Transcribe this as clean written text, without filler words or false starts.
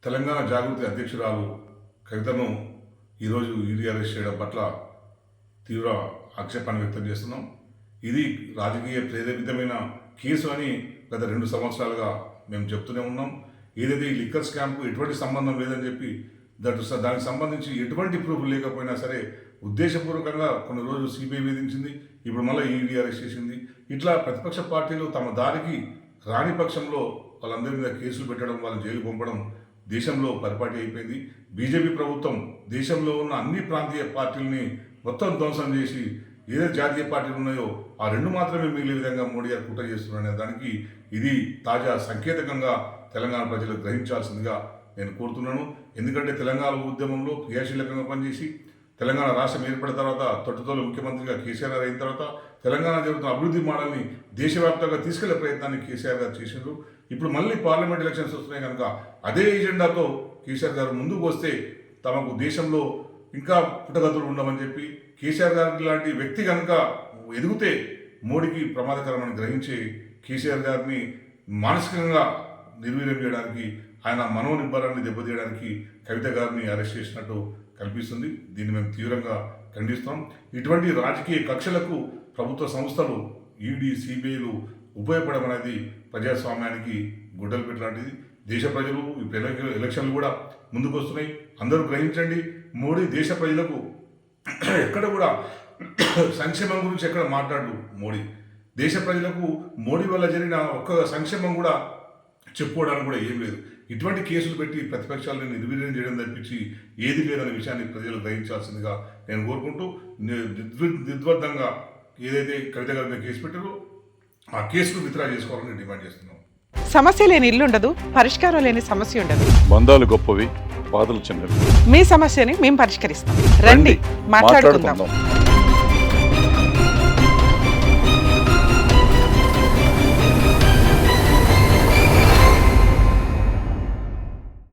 తెలంగాణ జాగృతి అధ్యక్షురాలు కవితను ఈరోజు ఈడీ అరెస్ట్ చేయడం పట్ల తీవ్ర ఆక్షేపాన్ని వ్యక్తం చేస్తున్నాం. ఇది రాజకీయ ప్రేరేపితమైన కేసు అని గత 2 సంవత్సరాలుగా మేము చెప్తూనే ఉన్నాం. ఏదైతే ఈ లిక్కర్ స్కామ్కు ఎటువంటి సంబంధం లేదని చెప్పి దానికి సంబంధించి ఎటువంటి ప్రూఫ్ లేకపోయినా సరే ఉద్దేశపూర్వకంగా కొన్ని రోజులు సిబిఐ వేధించింది, ఇప్పుడు మళ్ళీ ఈడీ అరెస్ట్ చేసింది. ఇట్లా ప్రతిపక్ష పార్టీలు తమ దారికి రాని పక్షంలో వాళ్ళందరి మీద కేసులు పెట్టడం, వాళ్ళని జైలు పంపడం దేశంలో పరిపాటి అయిపోయింది. బీజేపీ ప్రభుత్వం దేశంలో ఉన్న అన్ని ప్రాంతీయ పార్టీలని మొత్తం ధ్వంసం చేసి ఏదైతే జాతీయ పార్టీలు ఉన్నాయో ఆ 2 మాత్రమే మిగిలే విధంగా మోడీ గారు కుట్ర చేస్తున్నారనే దానికి ఇది తాజా సంకేతకంగా తెలంగాణ ప్రజలు గ్రహించాల్సిందిగా నేను కోరుతున్నాను. ఎందుకంటే తెలంగాణ ఉద్యమంలో క్రియాశీలకంగా పనిచేసి తెలంగాణ రాష్ట్రం ఏర్పడిన తర్వాత తొట్టుతోలు ముఖ్యమంత్రిగా కేసీఆర్ అయిన తర్వాత తెలంగాణ జరుగుతున్న అభివృద్ధి మోడల్ని దేశవ్యాప్తంగా తీసుకెళ్లే ప్రయత్నాన్ని కేసీఆర్ గారు చేసిండ్రు. ఇప్పుడు మళ్ళీ పార్లమెంట్ ఎలక్షన్స్ వస్తున్నాయి కనుక అదే ఎజెండాతో కేసీఆర్ గారు ముందుకు వస్తే తమకు దేశంలో ఇంకా పుట్టగతులు ఉండమని చెప్పి కేసీఆర్ గారి లాంటి వ్యక్తి కనుక ఎదిగితే మోడీకి ప్రమాదకరమని గ్రహించి కేసీఆర్ గారిని మానసికంగా నిర్వీర్యం చేయడానికి, ఆయన మనోనిబ్బరాన్ని దెబ్బతీయడానికి కవిత గారిని అరెస్ట్ చేసినట్టు కల్పిస్తుంది. దీన్ని మేము తీవ్రంగా ఖండిస్తాం. ఇటువంటి రాజకీయ కక్షలకు ప్రభుత్వ సంస్థలు ఈడీ, సిబిఐలు ఉపయోగపడడం అనేది ప్రజాస్వామ్యానికి గుడ్డలు పెట్టలాంటిది. దేశ ప్రజలు ఇప్పుడు ఎలక్షన్లు కూడా ముందుకు వస్తున్నాయి. అందరూ గ్రహించండి, మోడీ దేశ ప్రజలకు ఎక్కడ కూడా సంక్షేమం గురించి ఎక్కడ మాట్లాడు. మోడీ దేశ ప్రజలకు మోడీ వల్ల జరిగిన ఒక్క సంక్షేమం కూడా చెప్పుకోవడానికి కూడా ఏం లేదు. ఇటువంటి కేసులు పెట్టి ప్రతిపక్షాలను నిర్వీర్యం చేయడం తప్పించి ఏది లేదనే విషయాన్ని ప్రజలు గ్రహించాల్సిందిగా నేను కోరుకుంటూ, నిర్ద్వందంగా ఏదైతే కవిత గారి మీద కేసు పెట్టారో ఆ కేసును విత్డ్రా చేసుకోవాలని డిమాండ్ చేస్తున్నాం. సమస్య లేని ఇల్లు ఉండదు, పరిష్కారం లేని సమస్య ఉండదు. బంధాలు గొప్పవి, బాధలు చిన్నవి. మీ సమస్యని మేము పరిష్కరిస్తాం. రండి, మాట్లాడుకుందాం.